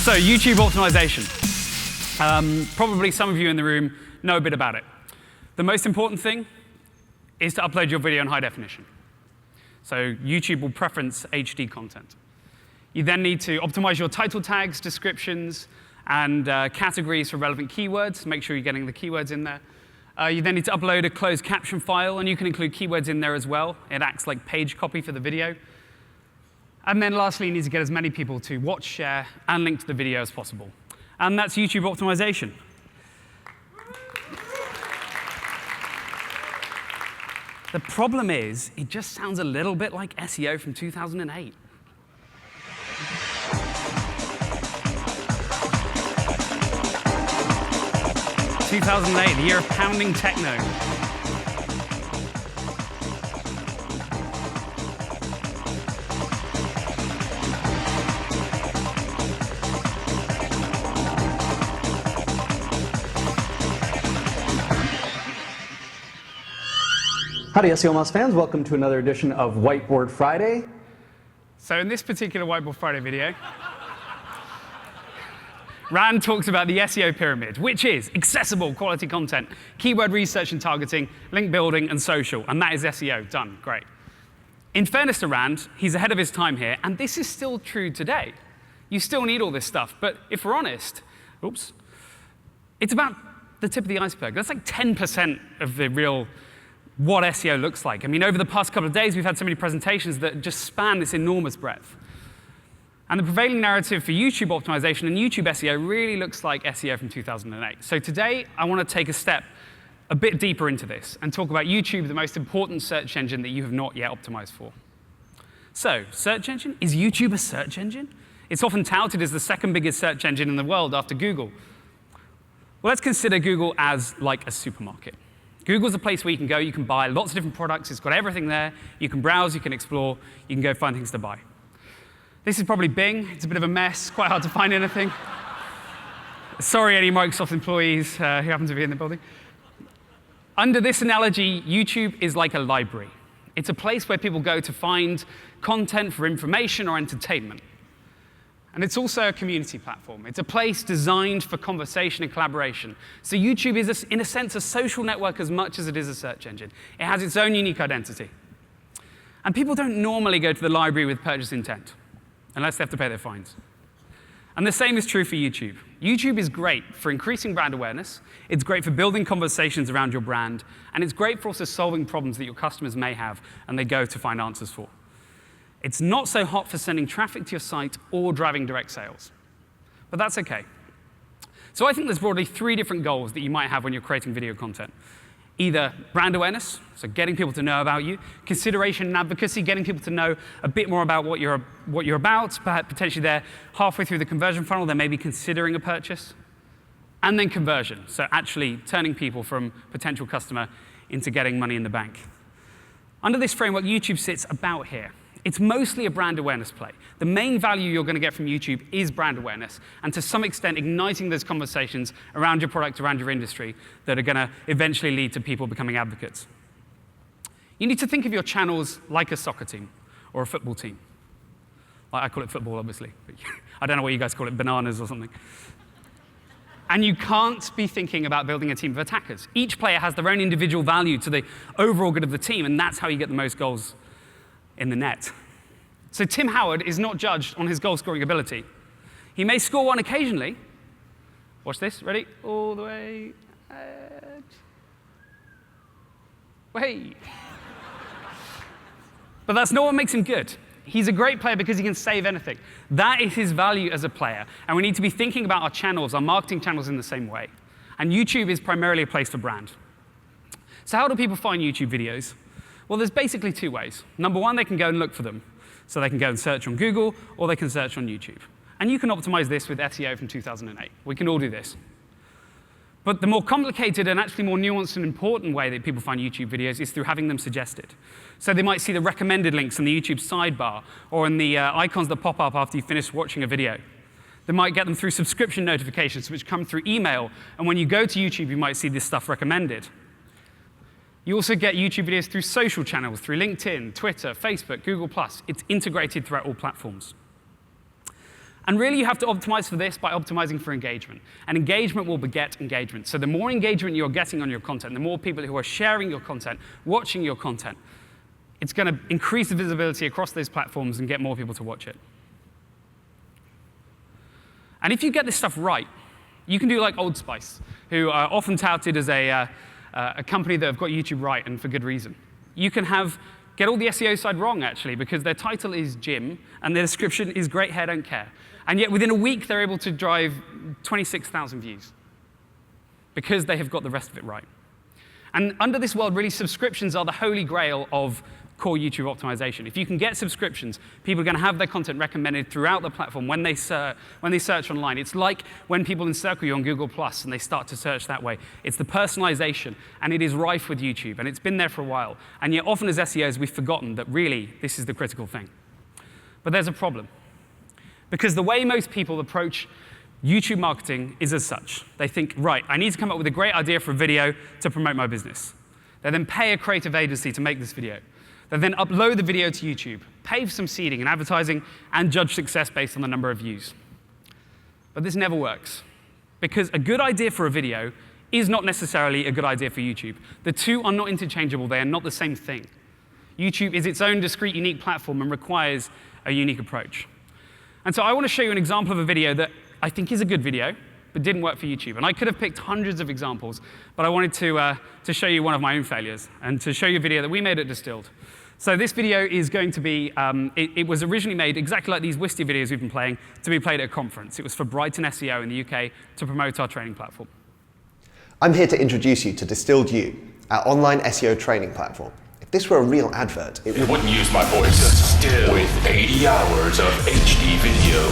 So YouTube optimization. Probably some of you in the room know a bit about it. The most important thing is to upload your video in high definition. So YouTube will preference HD content. You then need to optimize your title tags, descriptions, and categories for relevant keywords. Make sure you're getting the keywords in there. You then need to upload a closed caption file, and you can include keywords in there as well. It acts like page copy for the video. And then lastly, you need to get as many people to watch, share, and link to the video as possible. And that's YouTube optimization. The problem is, it just sounds a little bit like SEO from 2008. The year of pounding techno. Howdy, SEO Moz fans. Welcome to another edition of Whiteboard Friday. So in this particular Whiteboard Friday video, Rand talks about the SEO pyramid, which is accessible quality content, keyword research and targeting, link building, and social. And that is SEO. Done. Great. In fairness to Rand, he's ahead of his time here, and this is still true today. You still need all this stuff. But if we're honest, it's about the tip of the iceberg. That's like 10% of the real what SEO looks like. I mean, over the past couple of days, we've had so many presentations that just span this enormous breadth. And the prevailing narrative for YouTube optimization and YouTube SEO really looks like SEO from 2008. So today, I want to take a step a bit deeper into this and talk about YouTube, the most important search engine that you have not yet optimized for. So, search engine? Is YouTube a search engine? It's often touted as the second biggest search engine in the world after Google. Well, let's consider Google as like a supermarket. Google's a place where you can go, you can buy lots of different products, it's got everything there, you can browse, you can explore, you can go find things to buy. This is probably Bing, it's a bit of a mess, quite hard to find anything. Sorry any Microsoft employees who happen to be in the building. Under this analogy, YouTube is like a library. It's a place where people go to find content for information or entertainment. And it's also a community platform. It's a place designed for conversation and collaboration. So YouTube is, in a sense, a social network as much as it is a search engine. It has its own unique identity. And people don't normally go to the library with purchase intent, unless they have to pay their fines. And the same is true for YouTube. YouTube is great for increasing brand awareness. It's great for building conversations around your brand. And it's great for also solving problems that your customers may have and they go to find answers for. It's not so hot for sending traffic to your site or driving direct sales. But that's OK. So I think there's broadly three different goals that you might have when you're creating video content. Either brand awareness, so getting people to know about you, consideration and advocacy, getting people to know a bit more about what you're about, perhaps potentially they're halfway through the conversion funnel, they may be considering a purchase. And then conversion, so actually turning people from potential customer into getting money in the bank. Under this framework, YouTube sits about here. It's mostly a brand awareness play. The main value you're going to get from YouTube is brand awareness, and to some extent, igniting those conversations around your product, around your industry, that are going to eventually lead to people becoming advocates. You need to think of your channels like a soccer team or a football team. I call it football, obviously. But I don't know what you guys call it, bananas or something. And you can't be thinking about building a team of attackers. Each player has their own individual value to the overall good of the team, and that's how you get the most goals in the net. So Tim Howard is not judged on his goal-scoring ability. He may score one occasionally. Watch this. Ready? All the way. Wait. But that's not what makes him good. He's a great player because he can save anything. That is his value as a player. And we need to be thinking about our channels, our marketing channels in the same way. And YouTube is primarily a place for brand. So how do people find YouTube videos? Well, there's basically two ways. Number one, they can go and look for them. So they can go and search on Google, or they can search on YouTube. And you can optimize this with SEO from 2008. We can all do this. But the more complicated and actually more nuanced and important way that people find YouTube videos is through having them suggested. So they might see the recommended links in the YouTube sidebar, or in the icons that pop up after you finish watching a video. They might get them through subscription notifications, which come through email. And when you go to YouTube, you might see this stuff recommended. You also get YouTube videos through social channels, through LinkedIn, Twitter, Facebook, Google+. It's integrated throughout all platforms. And really, you have to optimize for this by optimizing for engagement. And engagement will beget engagement. So the more engagement you're getting on your content, the more people who are sharing your content, watching your content, it's going to increase the visibility across those platforms and get more people to watch it. And if you get this stuff right, you can do like Old Spice, who are often touted as a company that have got YouTube right, and for good reason. You can get all the SEO side wrong, actually, because their title is Jim, and their description is Great Hair, Don't Care. And yet, within a week, they're able to drive 26,000 views because they have got the rest of it right. And under this world, really, subscriptions are the holy grail of core YouTube optimization. If you can get subscriptions, people are going to have their content recommended throughout the platform when they search online. It's like when people encircle you on Google Plus and they start to search that way. It's the personalization, and it is rife with YouTube, and it's been there for a while. And yet, often as SEOs, we've forgotten that really this is the critical thing. But there's a problem. Because the way most people approach YouTube marketing is as such. They think, right, I need to come up with a great idea for a video to promote my business. They then pay a creative agency to make this video. They then upload the video to YouTube, pay for some seeding and advertising, and judge success based on the number of views. But this never works. Because a good idea for a video is not necessarily a good idea for YouTube. The two are not interchangeable. They are not the same thing. YouTube is its own discrete, unique platform and requires a unique approach. And so I want to show you an example of a video that I think is a good video, but didn't work for YouTube. And I could have picked hundreds of examples, but I wanted to show you one of my own failures and to show you a video that we made at Distilled. So this video is going to be, it was originally made exactly like these Wisty videos we've been playing, to be played at a conference. It was for Brighton SEO in the UK to promote our training platform. I'm here to introduce you to Distilled U, our online SEO training platform. If this were a real advert, it wouldn't use my voice. Still, with 80 hours of HD video,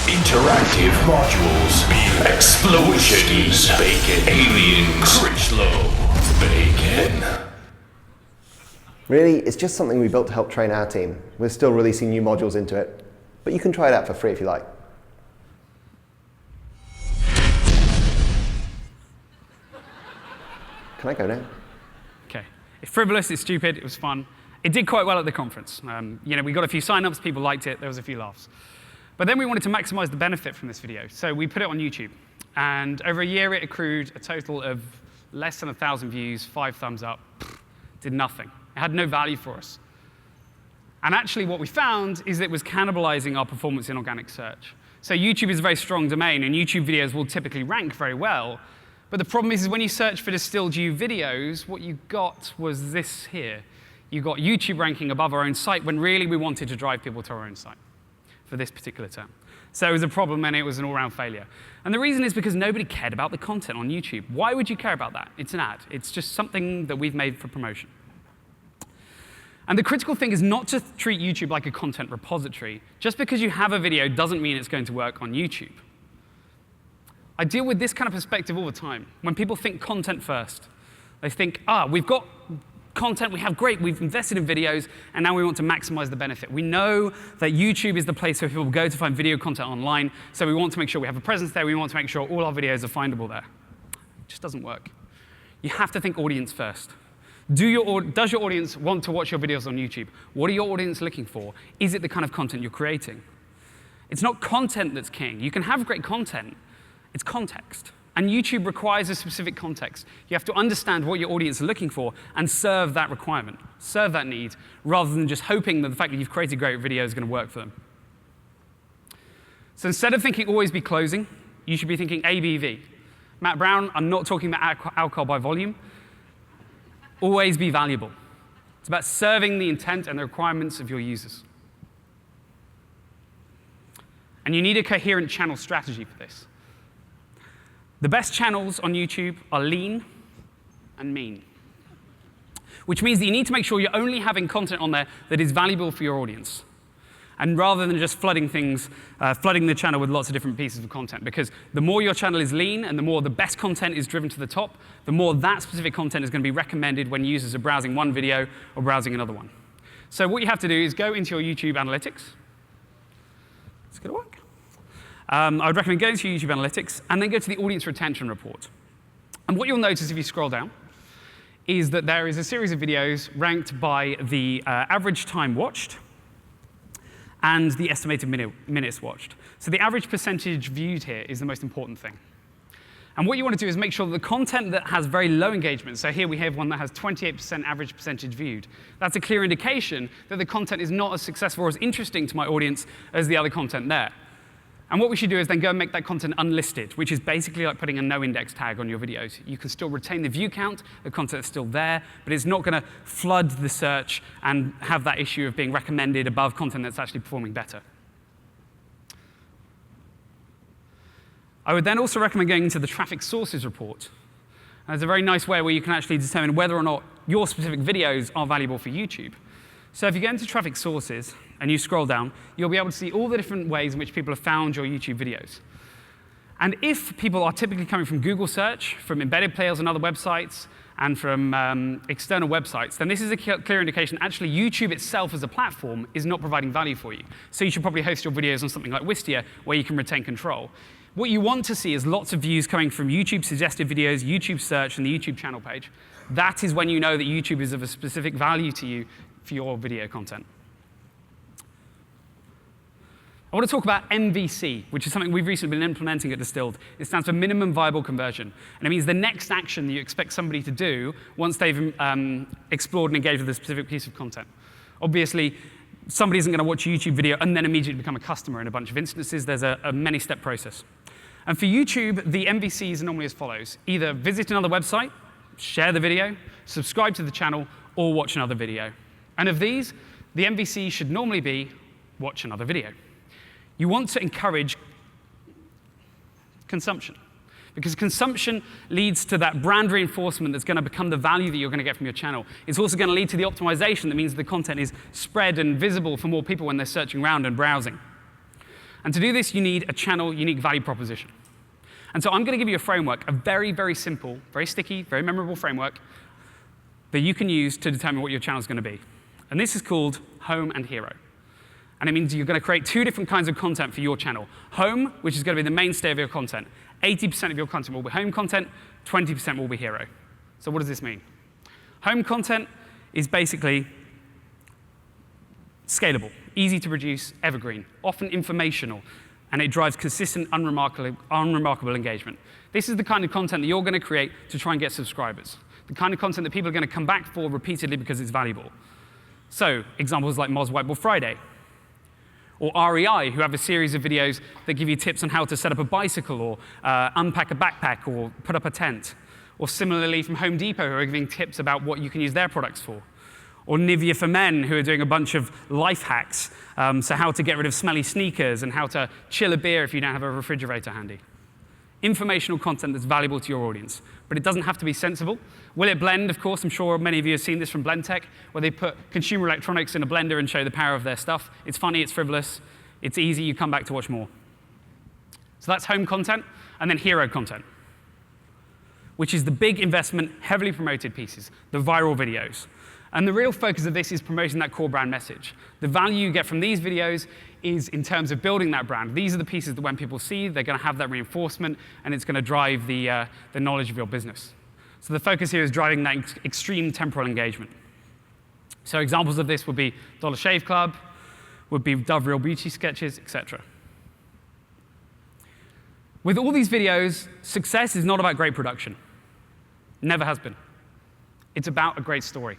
interactive modules, explosions, bacon, aliens, Critchlow, bacon. Really, it's just something we built to help train our team. We're still releasing new modules into it, but you can try it out for free if you like. Can I go now? OK. It's frivolous, it's stupid, it was fun. It did quite well at the conference. We got a few sign-ups, people liked it, there was a few laughs. But then we wanted to maximize the benefit from this video, so we put it on YouTube. And over a year, it accrued a total of less than 1,000 views, 5 thumbs up, did nothing. It had no value for us. And actually, what we found is that it was cannibalizing our performance in organic search. So YouTube is a very strong domain, and YouTube videos will typically rank very well. But the problem is when you search for Distilled U videos, what you got was this here. You got YouTube ranking above our own site, when really we wanted to drive people to our own site for this particular term. So it was a problem, and it was an all-round failure. And the reason is because nobody cared about the content on YouTube. Why would you care about that? It's an ad. It's just something that we've made for promotion. And the critical thing is not to treat YouTube like a content repository. Just because you have a video doesn't mean it's going to work on YouTube. I deal with this kind of perspective all the time. When people think content first, they think, we've got content, we've invested in videos, and now we want to maximize the benefit. We know that YouTube is the place where people go to find video content online, so we want to make sure we have a presence there. We want to make sure all our videos are findable there. It just doesn't work. You have to think audience first. Does your audience want to watch your videos on YouTube? What are your audience looking for? Is it the kind of content you're creating? It's not content that's king. You can have great content. It's context. And YouTube requires a specific context. You have to understand what your audience is looking for and serve that requirement, serve that need, rather than just hoping that the fact that you've created great videos is going to work for them. So instead of thinking always be closing, you should be thinking ABV. Matt Brown, I'm not talking about alcohol by volume. Always be valuable. It's about serving the intent and the requirements of your users. And you need a coherent channel strategy for this. The best channels on YouTube are lean and mean, which means that you need to make sure you're only having content on there that is valuable for your audience. And rather than just flooding the channel with lots of different pieces of content, because the more your channel is lean and the more the best content is driven to the top, the more that specific content is going to be recommended when users are browsing one video or browsing another one. So what you have to do is go into your YouTube analytics. It's going to work. I would recommend going to your YouTube analytics and then go to the audience retention report. And what you'll notice if you scroll down is that there is a series of videos ranked by the average time watched and the estimated minutes watched. So the average percentage viewed here is the most important thing. And what you want to do is make sure that the content that has very low engagement, so here we have one that has 28% average percentage viewed, that's a clear indication that the content is not as successful or as interesting to my audience as the other content there. And what we should do is then go and make that content unlisted, which is basically like putting a no index tag on your videos. You can still retain the view count, the content is still there, but it's not going to flood the search and have that issue of being recommended above content that's actually performing better. I would then also recommend going into the traffic sources report. And it's a very nice way where you can actually determine whether or not your specific videos are valuable for YouTube. So if you go into traffic sources and you scroll down, you'll be able to see all the different ways in which people have found your YouTube videos. And if people are typically coming from Google search, from embedded players on other websites, and from external websites, then this is a clear indication actually YouTube itself as a platform is not providing value for you. So you should probably host your videos on something like Wistia, where you can retain control. What you want to see is lots of views coming from YouTube suggested videos, YouTube search, and the YouTube channel page. That is when you know that YouTube is of a specific value to you for your video content. I want to talk about MVC, which is something we've recently been implementing at Distilled. It stands for minimum viable conversion. And it means the next action that you expect somebody to do once they've explored and engaged with a specific piece of content. Obviously, somebody isn't going to watch a YouTube video and then immediately become a customer in a bunch of instances. There's a many-step process. And for YouTube, the MVCs are normally as follows. Either visit another website, share the video, subscribe to the channel, or watch another video. And of these, the MVC should normally be watch another video. You want to encourage consumption, because consumption leads to that brand reinforcement that's going to become the value that you're going to get from your channel. It's also going to lead to the optimization that means the content is spread and visible for more people when they're searching around and browsing. And to do this, you need a channel unique value proposition. And so I'm going to give you a framework, a very, very simple, very sticky, very memorable framework that you can use to determine what your channel is going to be. And this is called Home and Hero. And it means you're going to create two different kinds of content for your channel. Home, which is going to be the mainstay of your content. 80% of your content will be home content, 20% will be hero. So what does this mean? Home content is basically scalable, easy to produce, evergreen, often informational, and it drives consistent, unremarkable engagement. This is the kind of content that you're going to create to try and get subscribers, the kind of content that people are going to come back for repeatedly because it's valuable. So examples like Moz Whiteboard Friday, or REI, who have a series of videos that give you tips on how to set up a bicycle or unpack a backpack or put up a tent. Or similarly from Home Depot, who are giving tips about what you can use their products for. Or Nivea for Men, who are doing a bunch of life hacks, so how to get rid of smelly sneakers and how to chill a beer if you don't have a refrigerator handy. Informational content that's valuable to your audience. But it doesn't have to be sensible. Will it blend? Of course, I'm sure many of you have seen this from BlendTech, where they put consumer electronics in a blender and show the power of their stuff. It's funny, it's frivolous, it's easy, you come back to watch more. So that's home content, and then hero content, which is the big investment, heavily promoted pieces, the viral videos. And the real focus of this is promoting that core brand message. The value you get from these videos is in terms of building that brand. These are the pieces that when people see, they're going to have that reinforcement, and it's going to drive the knowledge of your business. So the focus here is driving that extreme temporal engagement. So examples of this would be Dollar Shave Club, would be Dove Real Beauty sketches, etc. With all these videos, success is not about great production. Never has been. It's about a great story.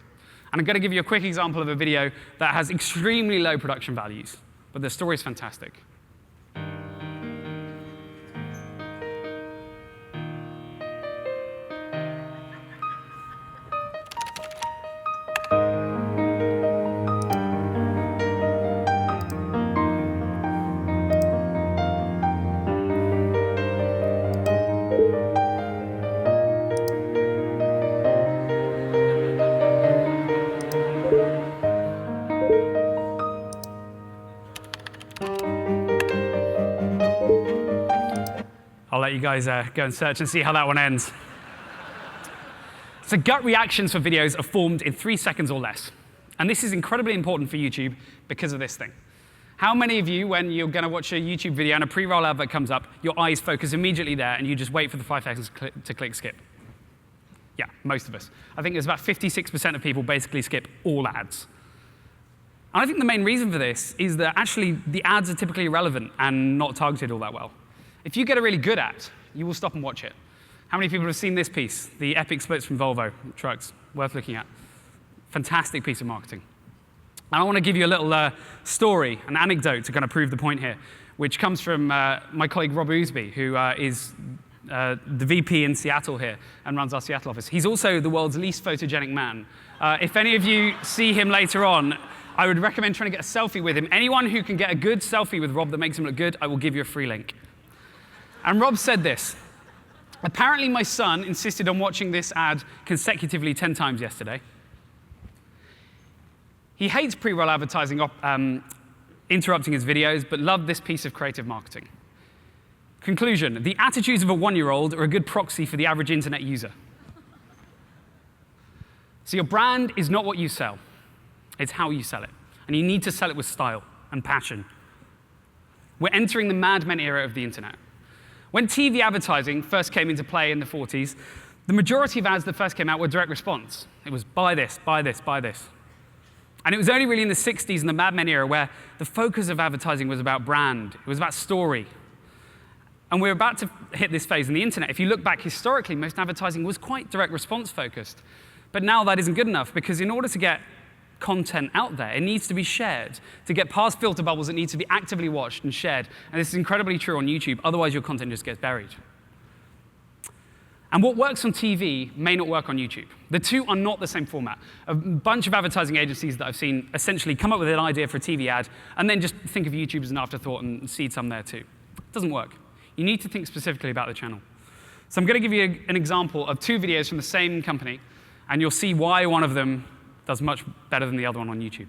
And I'm going to give you a quick example of a video that has extremely low production values, but the story is fantastic. I'll let you guys go and search and see how that one ends. So gut reactions for videos are formed in 3 seconds or less. And this is incredibly important for YouTube because of this thing. How many of you, when you're going to watch a YouTube video and a pre-roll advert comes up, your eyes focus immediately there and you just wait for the 5 seconds to click skip? Yeah, most of us. I think there's about 56% of people basically skip all ads. And I think the main reason for this is that actually the ads are typically irrelevant and not targeted all that well. If you get a really good ad, you will stop and watch it. How many people have seen this piece, the epic splits from Volvo trucks? Worth looking at. Fantastic piece of marketing. And I want to give you a little story, an anecdote to kind of prove the point here, which comes from my colleague Rob Ousby, who is the VP in Seattle here and runs our Seattle office. He's also the world's least photogenic man. If any of you see him later on, I would recommend trying to get a selfie with him. Anyone who can get a good selfie with Rob that makes him look good, I will give you a free link. And Rob said this. Apparently my son insisted on watching this ad consecutively 10 times yesterday. He hates pre-roll advertising interrupting his videos, but loved this piece of creative marketing. Conclusion, the attitudes of a 1-year-old are a good proxy for the average internet user. So your brand is not what you sell. It's how you sell it. And you need to sell it with style and passion. We're entering the Mad Men era of the internet. When TV advertising first came into play in the 40s, the majority of ads that first came out were direct response. It was buy this, buy this, buy this. And it was only really in the 60s and the Mad Men era where the focus of advertising was about brand. It was about story. And we're about to hit this phase in the internet. If you look back historically, most advertising was quite direct response focused. But now that isn't good enough, because in order to get content out there, it needs to be shared. To get past filter bubbles, it needs to be actively watched and shared. And this is incredibly true on YouTube. Otherwise, your content just gets buried. And what works on TV may not work on YouTube. The two are not the same format. A bunch of advertising agencies that I've seen essentially come up with an idea for a TV ad and then just think of YouTube as an afterthought and seed some there too. It doesn't work. You need to think specifically about the channel. So I'm going to give you an example of 2 videos from the same company, and you'll see why one of them does much better than the other one on YouTube.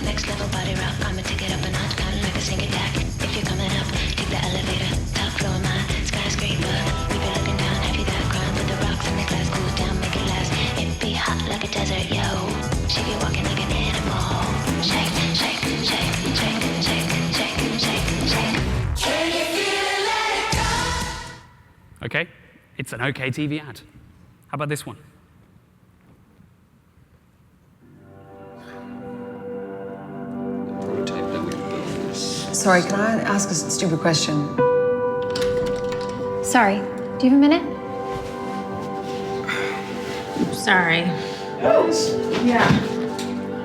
Next level body rock, I'ma take it up a notch, kinda like a sneak attack. If you're coming up, take the elevator, top floor mine, skyscraper. We be looking down, heavy that grind, put the rocks in the glass, cool down, make it last. It be hot like a desert, yo. She be walking like an animal. Shake, shake, shake, shake, shake, shake, shake, shake. Can you feel it? Let it go. Okay, it's an okay TV ad. How about this one? Sorry, can I ask a stupid question? Sorry, do you have a minute? Sorry. Yeah.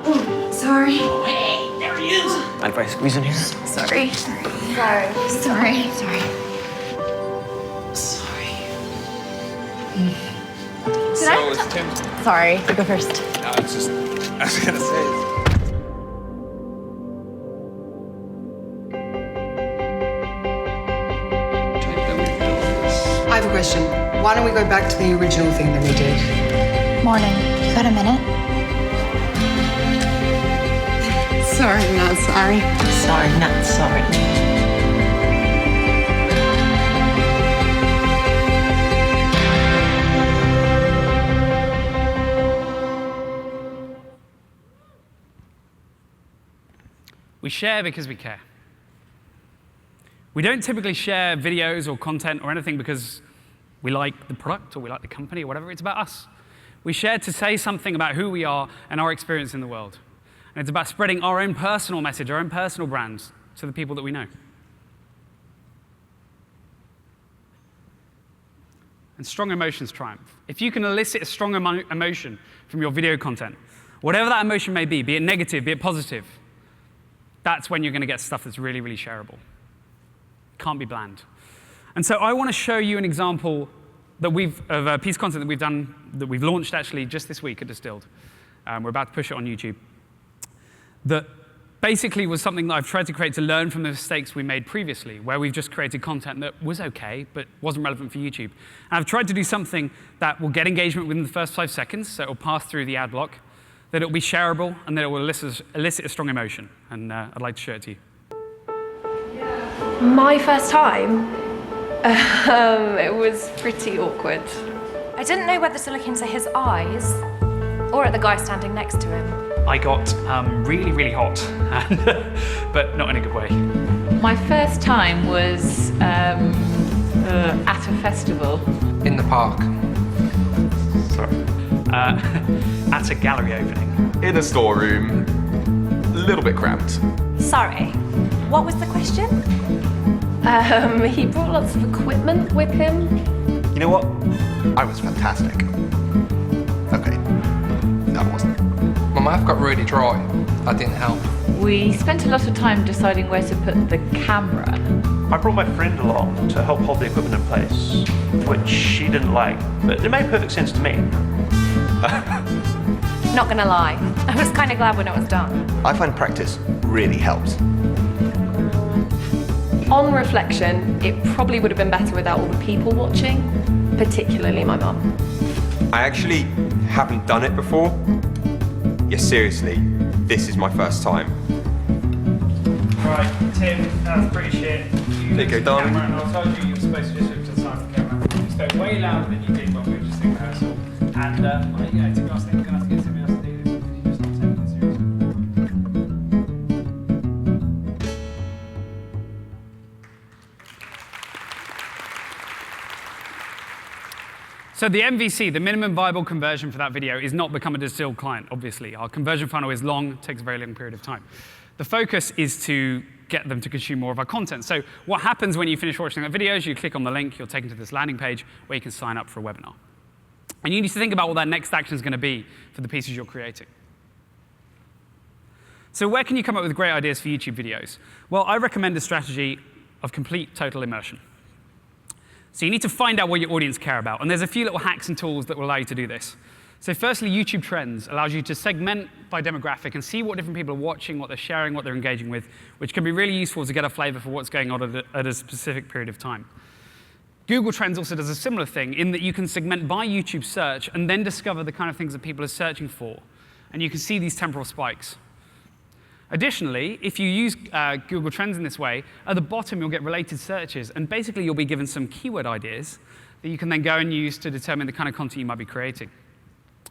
Oh, sorry. Oh, hey, there he is. Mind if I squeeze in here? Sorry. Sorry. Sorry. Sorry. So it's Tim. Sorry, you go first. No, it's just, I was gonna say. I have a question. Why don't we go back to the original thing that we did? Morning. You got a minute? Sorry, not sorry. Sorry, not sorry. We share because we care. We don't typically share videos or content or anything because we like the product or we like the company or whatever. It's about us. We share to say something about who we are and our experience in the world. And it's about spreading our own personal message, our own personal brands to the people that we know. And strong emotions triumph. If you can elicit a strong emotion from your video content, whatever that emotion may be it negative, be it positive, that's when you're going to get stuff that's really, really shareable. Can't be bland. And so I want to show you an example of a piece of content that we've done, that we've launched actually just this week at Distilled. We're about to push it on YouTube. That basically was something that I've tried to create to learn from the mistakes we made previously, where we've just created content that was okay, but wasn't relevant for YouTube. And I've tried to do something that will get engagement within the first 5 seconds, so it will pass through the ad block, that it will be shareable, and that it will elicit a strong emotion. And I'd like to show it to you. My first time, it was pretty awkward. I didn't know whether to look into his eyes or at the guy standing next to him. I got really, really hot, but not in a good way. My first time was at a festival. In the park. Sorry. At a gallery opening. In a storeroom. A little bit cramped. Sorry, what was the question? He brought lots of equipment with him. You know what? I was fantastic. Okay. No, I wasn't. My mouth got really dry. That didn't help. We spent a lot of time deciding where to put the camera. I brought my friend along to help hold the equipment in place, which she didn't like, but it made perfect sense to me. Not gonna lie, I was kind of glad when it was done. I find practice really helps. On reflection, it probably would have been better without all the people watching, particularly my mum. I actually haven't done it before. Yeah, seriously, this is my first time. Right, Tim, that's pretty shit. There you go, darling. And I told you were supposed to just look to the side of the camera. You spoke way louder than you did when we were just in rehearsal. And, to be honest, I think we're going to have to get somebody else to do this because you're just not taking it seriously. So the MVC, the minimum viable conversion for that video, is not become a Distilled client, obviously. Our conversion funnel is long, takes a very long period of time. The focus is to get them to consume more of our content. So what happens when you finish watching that video is you click on the link, you're taken to this landing page where you can sign up for a webinar. And you need to think about what that next action is going to be for the pieces you're creating. So where can you come up with great ideas for YouTube videos? Well, I recommend a strategy of complete total immersion. So you need to find out what your audience care about. And there's a few little hacks and tools that will allow you to do this. So firstly, YouTube Trends allows you to segment by demographic and see what different people are watching, what they're sharing, what they're engaging with, which can be really useful to get a flavor for what's going on at a specific period of time. Google Trends also does a similar thing in that you can segment by YouTube search and then discover the kind of things that people are searching for. And you can see these temporal spikes. Additionally, if you use Google Trends in this way, at the bottom you'll get related searches, and basically you'll be given some keyword ideas that you can then go and use to determine the kind of content you might be creating.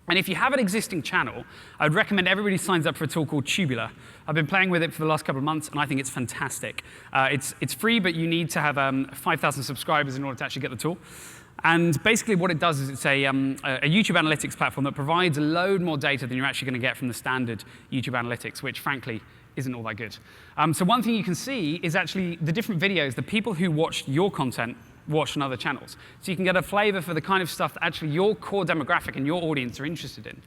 And if you have an existing channel, I would recommend everybody signs up for a tool called Tubular. I've been playing with it for the last couple of months, and I think it's fantastic. It's free, but you need to have 5,000 subscribers in order to actually get the tool. And basically what it does is it's a YouTube analytics platform that provides a load more data than you're actually going to get from the standard YouTube analytics, which frankly isn't all that good. So one thing you can see is actually the different videos, the people who watched your content watched on other channels. So you can get a flavor for the kind of stuff that actually your core demographic and your audience are interested in.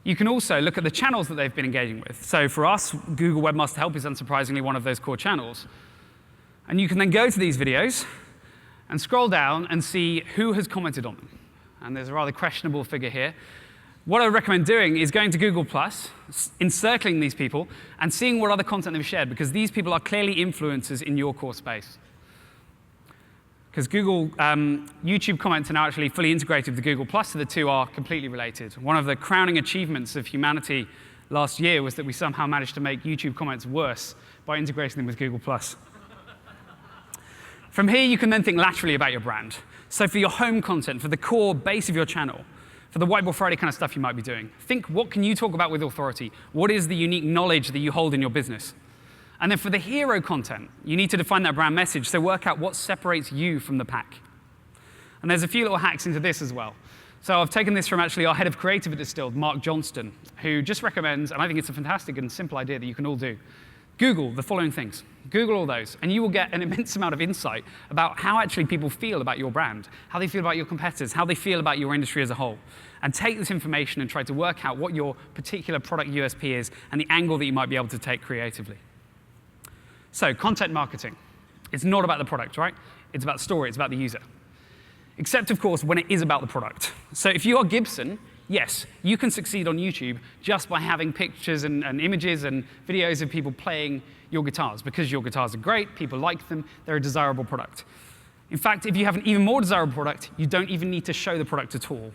You can also look at the channels that they've been engaging with. So for us, Google Webmaster Help is unsurprisingly one of those core channels. And you can then go to these videos and scroll down and see who has commented on them. And there's a rather questionable figure here. What I recommend doing is going to Google+, encircling these people, and seeing what other content they've shared, because these people are clearly influencers in your core space. Because Google, YouTube comments are now actually fully integrated with Google+, so the two are completely related. One of the crowning achievements of humanity last year was that we somehow managed to make YouTube comments worse by integrating them with Google+. From here, you can then think laterally about your brand. So for your home content, for the core base of your channel, for the Whiteboard Friday kind of stuff you might be doing, think what can you talk about with authority? What is the unique knowledge that you hold in your business? And then for the hero content, you need to define that brand message, so work out what separates you from the pack. And there's a few little hacks into this as well. So I've taken this from actually our head of creative at Distilled, Mark Johnston, who just recommends, and I think it's a fantastic and simple idea that you can all do, Google the following things. Google all those, and you will get an immense amount of insight about how actually people feel about your brand, how they feel about your competitors, how they feel about your industry as a whole. And take this information and try to work out what your particular product USP is and the angle that you might be able to take creatively. So, content marketing. It's not about the product, right? It's about the story, it's about the user. Except, of course, when it is about the product. So if you are Gibson, yes, you can succeed on YouTube just by having pictures and images and videos of people playing your guitars. Because your guitars are great, people like them, they're a desirable product. In fact, if you have an even more desirable product, you don't even need to show the product at all.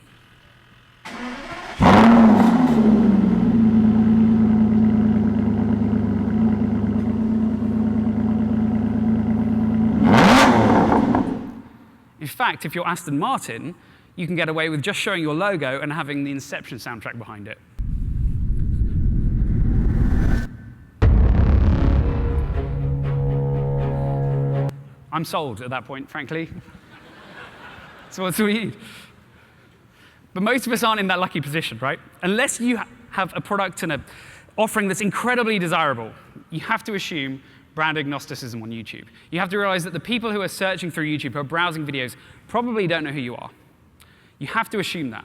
In fact, if you're Aston Martin, you can get away with just showing your logo and having the Inception soundtrack behind it. I'm sold at that point, frankly. So that's all you need. But most of us aren't in that lucky position, right? Unless you have a product and an offering that's incredibly desirable, you have to assume brand agnosticism on YouTube. You have to realize that the people who are searching through YouTube, who are browsing videos, probably don't know who you are. You have to assume that.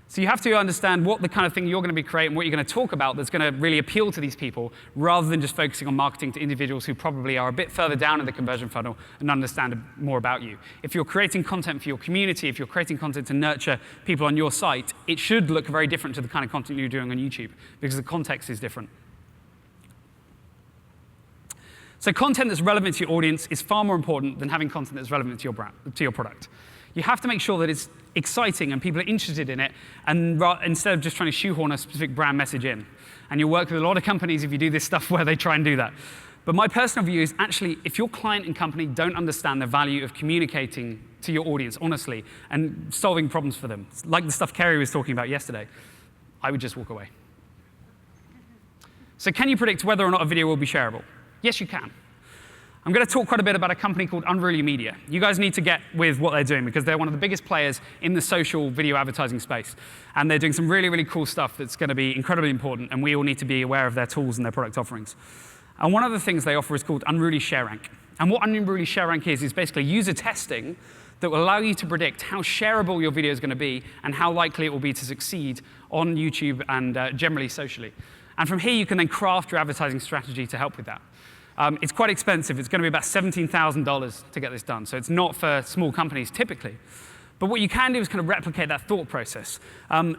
So you have to understand what the kind of thing you're going to be creating, what you're going to talk about that's going to really appeal to these people, rather than just focusing on marketing to individuals who probably are a bit further down in the conversion funnel and understand more about you. If you're creating content for your community, if you're creating content to nurture people on your site, it should look very different to the kind of content you're doing on YouTube, because the context is different. So content that's relevant to your audience is far more important than having content that's relevant to your brand, to your product. You have to make sure that it's exciting and people are interested in it, and instead of just trying to shoehorn a specific brand message in. And you'll work with a lot of companies if you do this stuff where they try and do that. But my personal view is actually, if your client and company don't understand the value of communicating to your audience honestly and solving problems for them, like the stuff Kerry was talking about yesterday, I would just walk away. So can you predict whether or not a video will be shareable? Yes, you can. I'm going to talk quite a bit about a company called Unruly Media. You guys need to get with what they're doing, because they're one of the biggest players in the social video advertising space. And they're doing some really, really cool stuff that's going to be incredibly important, and we all need to be aware of their tools and their product offerings. And one of the things they offer is called Unruly ShareRank. And what Unruly ShareRank is basically user testing that will allow you to predict how shareable your video is going to be and how likely it will be to succeed on YouTube and generally socially. And from here, you can then craft your advertising strategy to help with that. It's quite expensive. It's going to be about $17,000 to get this done. So it's not for small companies typically. But what you can do is kind of replicate that thought process.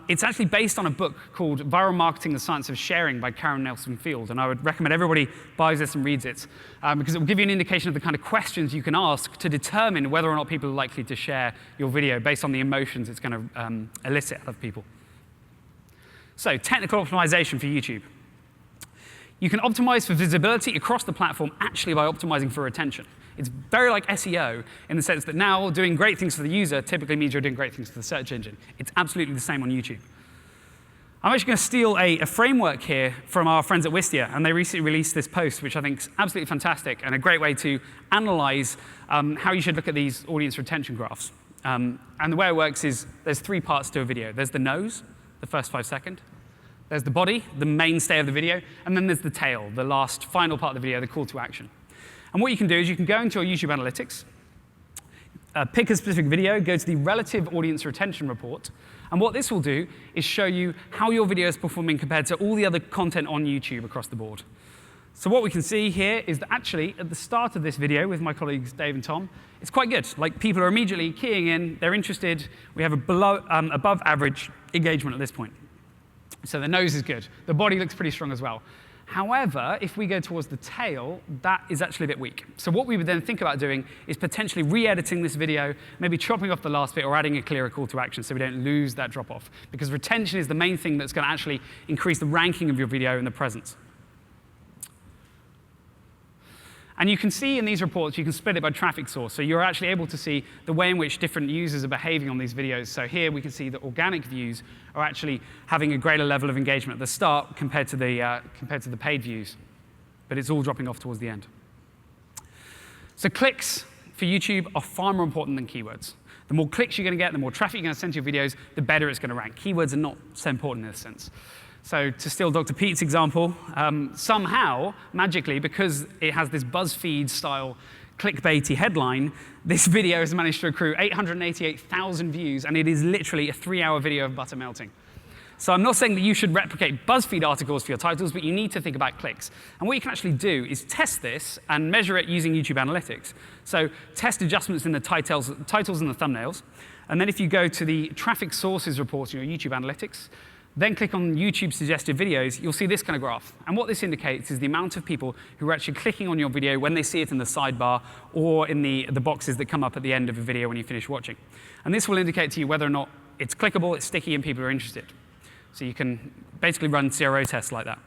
It's actually based on a book called Viral Marketing: The Science of Sharing by Karen Nelson Field. And I would recommend everybody buys this and reads it, because it will give you an indication of the kind of questions you can ask to determine whether or not people are likely to share your video based on the emotions it's going to elicit out of people. So technical optimization for YouTube. You can optimize for visibility across the platform actually by optimizing for retention. It's very like SEO in the sense that now doing great things for the user typically means you're doing great things for the search engine. It's absolutely the same on YouTube. I'm actually going to steal a framework here from our friends at Wistia, and they recently released this post, which I think is absolutely fantastic and a great way to analyze how you should look at these audience retention graphs. And the way it works is there's 3 parts to a video. There's the nose, the first 5 seconds. There's the body, the mainstay of the video, and then there's the tail, the last, final part of the video, the call to action. And what you can do is you can go into your YouTube analytics, pick a specific video, go to the relative audience retention report, and what this will do is show you how your video is performing compared to all the other content on YouTube across the board. So what we can see here is that actually, at the start of this video with my colleagues Dave and Tom, it's quite good. Like, people are immediately keying in, they're interested, we have a above average engagement at this point. So the nose is good. The body looks pretty strong as well. However, if we go towards the tail, that is actually a bit weak. So what we would then think about doing is potentially re-editing this video, maybe chopping off the last bit or adding a clearer call to action so we don't lose that drop-off. Because retention is the main thing that's going to actually increase the ranking of your video and the presence. And you can see in these reports, you can split it by traffic source. So you're actually able to see the way in which different users are behaving on these videos. So here we can see that organic views are actually having a greater level of engagement at the start compared to the paid views. But it's all dropping off towards the end. So clicks for YouTube are far more important than keywords. The more clicks you're going to get, the more traffic you're going to send to your videos, the better it's going to rank. Keywords are not so important in this sense. So to steal Dr. Pete's example, somehow, magically, because it has this BuzzFeed-style clickbaity headline, this video has managed to accrue 888,000 views, and it is literally a 3-hour video of butter melting. So I'm not saying that you should replicate BuzzFeed articles for your titles, but you need to think about clicks. And what you can actually do is test this and measure it using YouTube Analytics. So test adjustments in the titles and the thumbnails. And then if you go to the traffic sources report in your YouTube Analytics, then click on YouTube suggested videos, you'll see this kind of graph. And what this indicates is the amount of people who are actually clicking on your video when they see it in the sidebar or in the boxes that come up at the end of a video when you finish watching. And this will indicate to you whether or not it's clickable, it's sticky, and people are interested. So you can basically run CRO tests like that.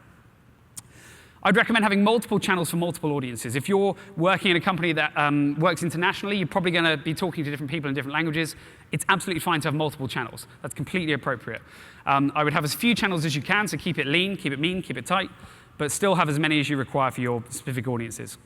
I'd recommend having multiple channels for multiple audiences. If you're working in a company that works internationally, you're probably going to be talking to different people in different languages. It's absolutely fine to have multiple channels. That's completely appropriate. I would have as few channels as you can, so keep it lean, keep it mean, keep it tight, but still have as many as you require for your specific audiences.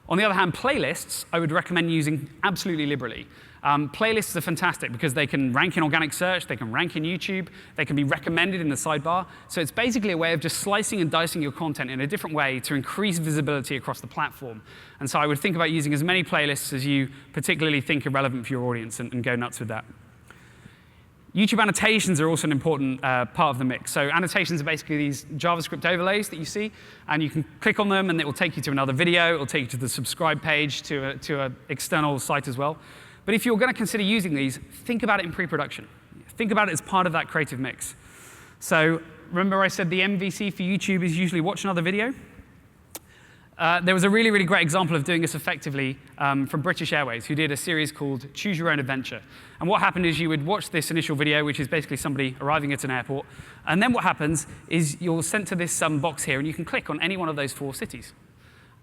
On the other hand, playlists, I would recommend using absolutely liberally. Playlists are fantastic because they can rank in organic search, they can rank in YouTube, they can be recommended in the sidebar. So it's basically a way of just slicing and dicing your content in a different way to increase visibility across the platform. And so I would think about using as many playlists as you particularly think are relevant for your audience and go nuts with that. YouTube annotations are also an important part of the mix. So annotations are basically these JavaScript overlays that you see, and you can click on them, and it will take you to another video. It will take you to the subscribe page, to an external site as well. But if you're going to consider using these, think about it in pre-production. Think about it as part of that creative mix. So remember I said the MVC for YouTube is usually watch another video? There was a really, really great example of doing this effectively from British Airways, who did a series called Choose Your Own Adventure. And what happened is you would watch this initial video, which is basically somebody arriving at an airport. And then what happens is you're sent to this box here, and you can click on any one of those 4 cities.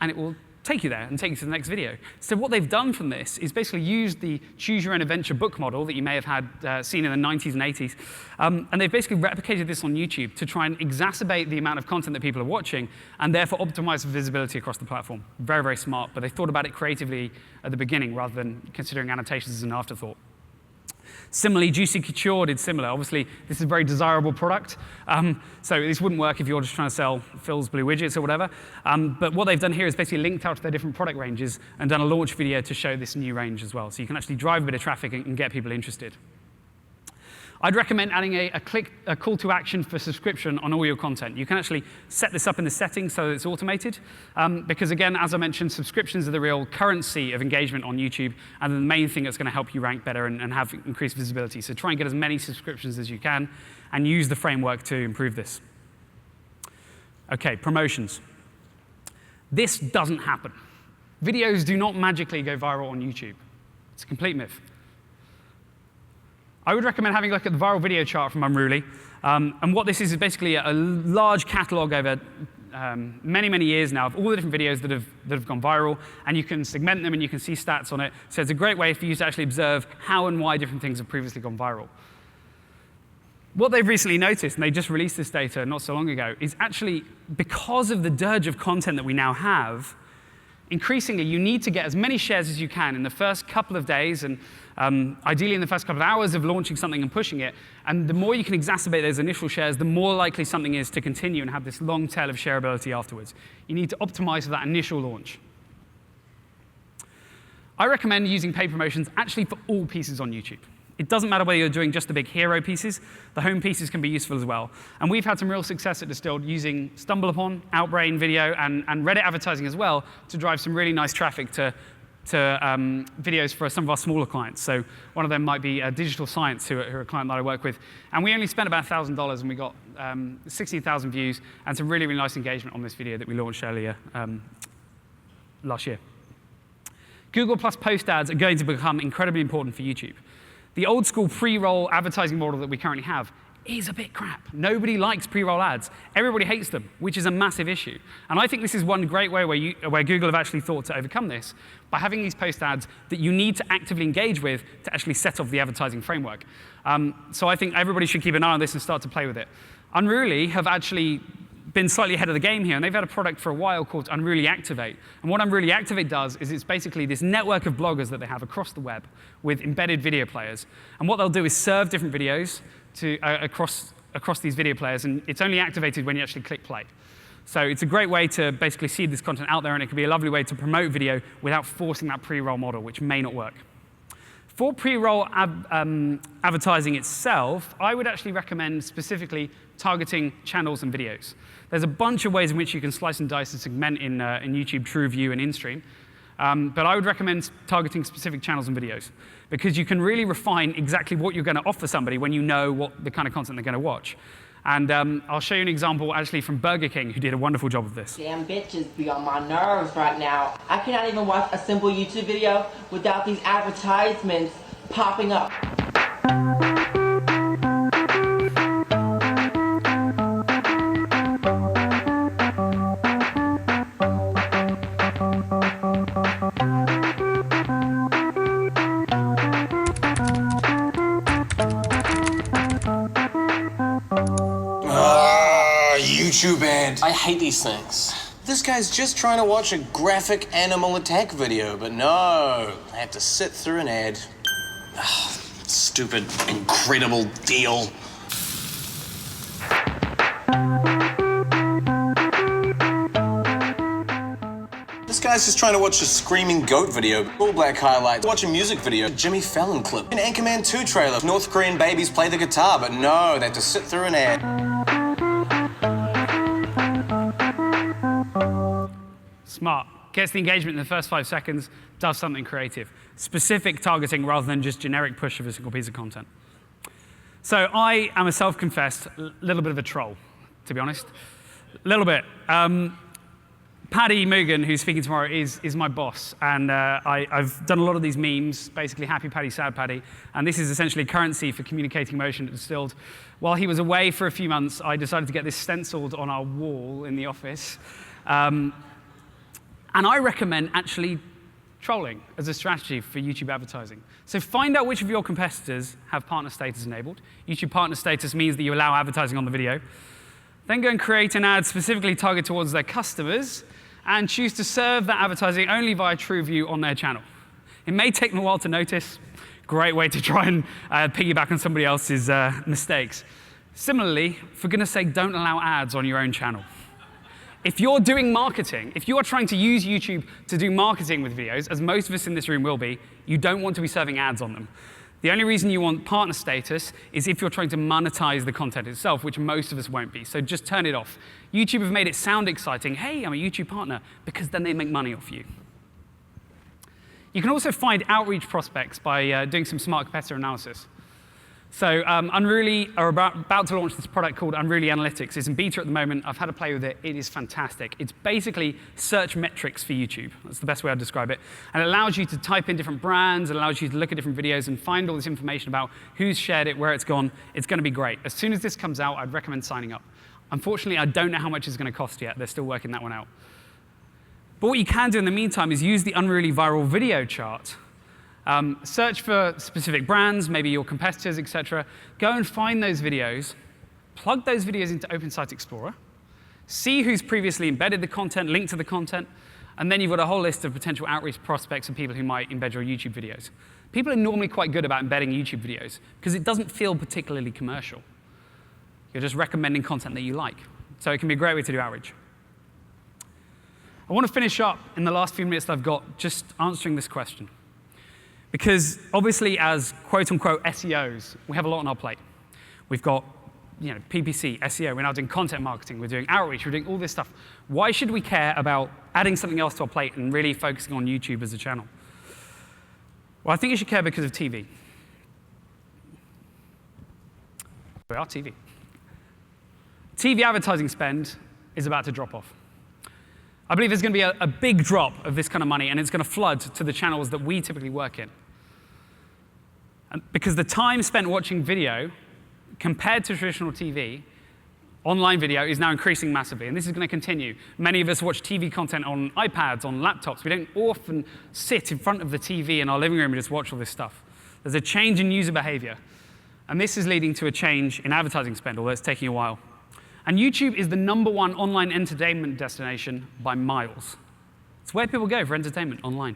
And it will take you there and take you to the next video. So what they've done from this is basically used the Choose Your Own Adventure book model that you may have had seen in the 90s and 80s. And they've basically replicated this on YouTube to try and exacerbate the amount of content that people are watching and therefore optimize visibility across the platform. Very, very smart, but they thought about it creatively at the beginning rather than considering annotations as an afterthought. Similarly, Juicy Couture did similar. Obviously, this is a very desirable product, so this wouldn't work if you're just trying to sell Phil's Blue Widgets or whatever. But what they've done here is basically linked out to their different product ranges and done a launch video to show this new range as well. So you can actually drive a bit of traffic and get people interested. I'd recommend adding a call to action for subscription on all your content. You can actually set this up in the settings so that it's automated. Because again, as I mentioned, subscriptions are the real currency of engagement on YouTube and the main thing that's going to help you rank better and have increased visibility. So try and get as many subscriptions as you can and use the framework to improve this. OK, promotions. This doesn't happen. Videos do not magically go viral on YouTube. It's a complete myth. I would recommend having a look at the viral video chart from Unruly. And what this is basically a large catalog over many, many years now of all the different videos that have gone viral. And you can segment them and you can see stats on it. So it's a great way for you to actually observe how and why different things have previously gone viral. What they've recently noticed, and they just released this data not so long ago, is actually because of the dirge of content that we now have, increasingly, you need to get as many shares as you can in the first couple of days and ideally in the first couple of hours of launching something and pushing it. And the more you can exacerbate those initial shares, the more likely something is to continue and have this long tail of shareability afterwards. You need to optimize for that initial launch. I recommend using paid promotions actually for all pieces on YouTube. It doesn't matter whether you're doing just the big hero pieces. The home pieces can be useful as well. And we've had some real success at Distilled using StumbleUpon, Outbrain video, and Reddit advertising as well to drive some really nice traffic to videos for some of our smaller clients. So one of them might be Digital Science, who are a client that I work with. And we only spent about $1,000, and we got 16,000 views and some really, really nice engagement on this video that we launched earlier last year. Google Plus post ads are going to become incredibly important for YouTube. The old school pre-roll advertising model that we currently have is a bit crap. Nobody likes pre-roll ads. Everybody hates them, which is a massive issue. And I think this is one great way where Google have actually thought to overcome this by having these post ads that you need to actively engage with to actually set off the advertising framework. So I think everybody should keep an eye on this and start to play with it. Unruly have actually been slightly ahead of the game here, and they've had a product for a while called Unruly Activate. And what Unruly Activate does is it's basically this network of bloggers that they have across the web with embedded video players. And what they'll do is serve different videos to, across these video players, and it's only activated when you actually click play. So it's a great way to basically seed this content out there, and it can be a lovely way to promote video without forcing that pre-roll model, which may not work. For pre-roll advertising itself, I would actually recommend specifically targeting channels and videos. There's a bunch of ways in which you can slice and dice and segment in YouTube TrueView and InStream. But I would recommend targeting specific channels and videos, because you can really refine exactly what you're going to offer somebody when you know what the kind of content they're going to watch. And I'll show you an example actually from Burger King, who did a wonderful job of this. Damn bitches be on my nerves right now. I cannot even watch a simple YouTube video without these advertisements popping up. YouTube banned. I hate these things. This guy's just trying to watch a graphic animal attack video, but no, I have to sit through an ad. Ugh, stupid, incredible deal. This guy's just trying to watch a screaming goat video, all black highlights, watch a music video, a Jimmy Fallon clip, an Anchorman 2 trailer, North Korean babies play the guitar, but no, they have to sit through an ad. Smart. Gets the engagement in the first 5 seconds, does something creative. Specific targeting rather than just generic push of a single piece of content. So I am a self-confessed little bit of a troll, to be honest. A little bit. Paddy Mugan, who's speaking tomorrow, is my boss. And I've done a lot of these memes, basically happy Paddy, sad Paddy. And this is essentially currency for communicating emotion at Distilled. While he was away for a few months, I decided to get this stenciled on our wall in the office. And I recommend actually trolling as a strategy for YouTube advertising. So find out which of your competitors have partner status enabled. YouTube partner status means that you allow advertising on the video. Then go and create an ad specifically targeted towards their customers and choose to serve that advertising only via TrueView on their channel. It may take them a while to notice. Great way to try and piggyback on somebody else's mistakes. Similarly, for goodness sake, don't allow ads on your own channel. If you're doing marketing, if you are trying to use YouTube to do marketing with videos, as most of us in this room will be, you don't want to be serving ads on them. The only reason you want partner status is if you're trying to monetize the content itself, which most of us won't be. So just turn it off. YouTube have made it sound exciting. Hey, I'm a YouTube partner, because then they make money off you. You can also find outreach prospects by doing some smart competitor analysis. So Unruly are about to launch this product called Unruly Analytics. It's in beta at the moment. I've had a play with it. It is fantastic. It's basically search metrics for YouTube. That's the best way I'd describe it. And it allows you to type in different brands. It allows you to look at different videos and find all this information about who's shared it, where it's gone. It's going to be great. As soon as this comes out, I'd recommend signing up. Unfortunately, I don't know how much it's going to cost yet. They're still working that one out. But what you can do in the meantime is use the Unruly viral video chart. Search for specific brands, maybe your competitors, etc. Go and find those videos, plug those videos into Open Site Explorer, see who's previously embedded the content, link to the content, and then you've got a whole list of potential outreach prospects and people who might embed your YouTube videos. People are normally quite good about embedding YouTube videos because it doesn't feel particularly commercial. You're just recommending content that you like. So it can be a great way to do outreach. I want to finish up in the last few minutes that I've got just answering this question. Because obviously, as quote-unquote SEOs, we have a lot on our plate. We've got PPC, SEO, we're now doing content marketing, we're doing outreach, we're doing all this stuff. Why should we care about adding something else to our plate and really focusing on YouTube as a channel? Well, I think you should care because of TV. We are TV. TV advertising spend is about to drop off. I believe there's going to be a big drop of this kind of money, and it's going to flood to the channels that we typically work in. Because the time spent watching video, compared to traditional TV, online video is now increasing massively, and this is going to continue. Many of us watch TV content on iPads, on laptops. We don't often sit in front of the TV in our living room and just watch all this stuff. There's a change in user behavior, and this is leading to a change in advertising spend, although it's taking a while. And YouTube is the #1 online entertainment destination by miles. It's where people go for entertainment online.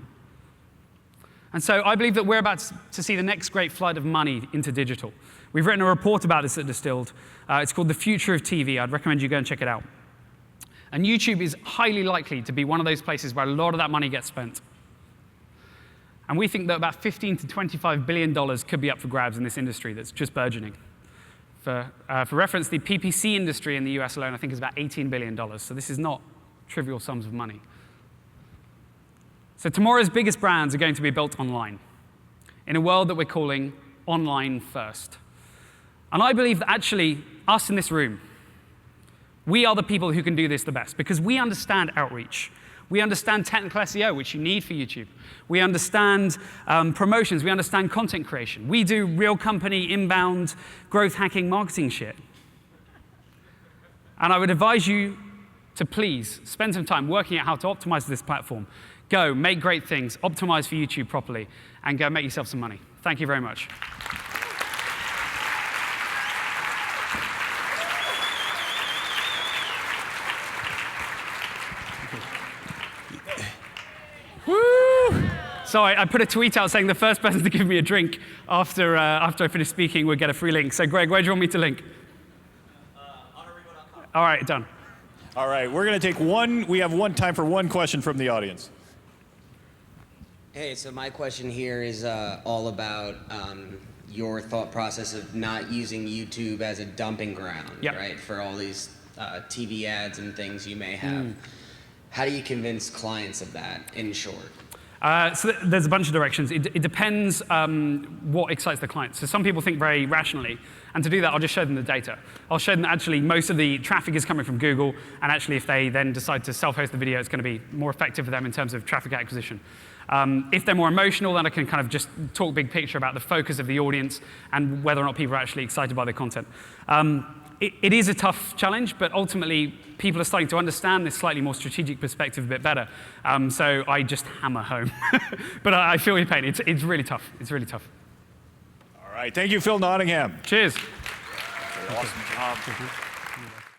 And so I believe that we're about to see the next great flood of money into digital. We've written a report about this at Distilled. It's called The Future of TV. I'd recommend you go and check it out. And YouTube is highly likely to be one of those places where a lot of that money gets spent. And we think that about $15 to $25 billion could be up for grabs in this industry that's just burgeoning. For reference, the PPC industry in the US alone, I think, is about $18 billion. So this is not trivial sums of money. So tomorrow's biggest brands are going to be built online, in a world that we're calling online first. And I believe that actually, us in this room, we are the people who can do this the best, because we understand outreach. We understand technical SEO, which you need for YouTube. We understand promotions. We understand content creation. We do real company, inbound, growth hacking, marketing shit. And I would advise you to please spend some time working out how to optimize this platform. Go, make great things, optimize for YouTube properly, and go make yourself some money. Thank you very much. So I put a tweet out saying the first person to give me a drink after I finish speaking would get a free link. So Greg, where do you want me to link? All right, done. All right, we're going to take we have time for one question from the audience. Hey, so my question here is all about your thought process of not using YouTube as a dumping ground, right, for all these TV ads and things you may have. How do you convince clients of that, in short? So there's a bunch of directions. It depends what excites the client. So some people think very rationally, and to do that, I'll just show them the data. I'll show them that actually most of the traffic is coming from Google, and actually if they then decide to self-host the video, it's going to be more effective for them in terms of traffic acquisition. If they're more emotional, then I can kind of just talk big picture about the focus of the audience and whether or not people are actually excited by the content. It is a tough challenge, but ultimately people are starting to understand this slightly more strategic perspective a bit better. So I just hammer home. But I feel your pain. It's really tough. It's really tough. All right. Thank you, Phil Nottingham. Cheers. Awesome job.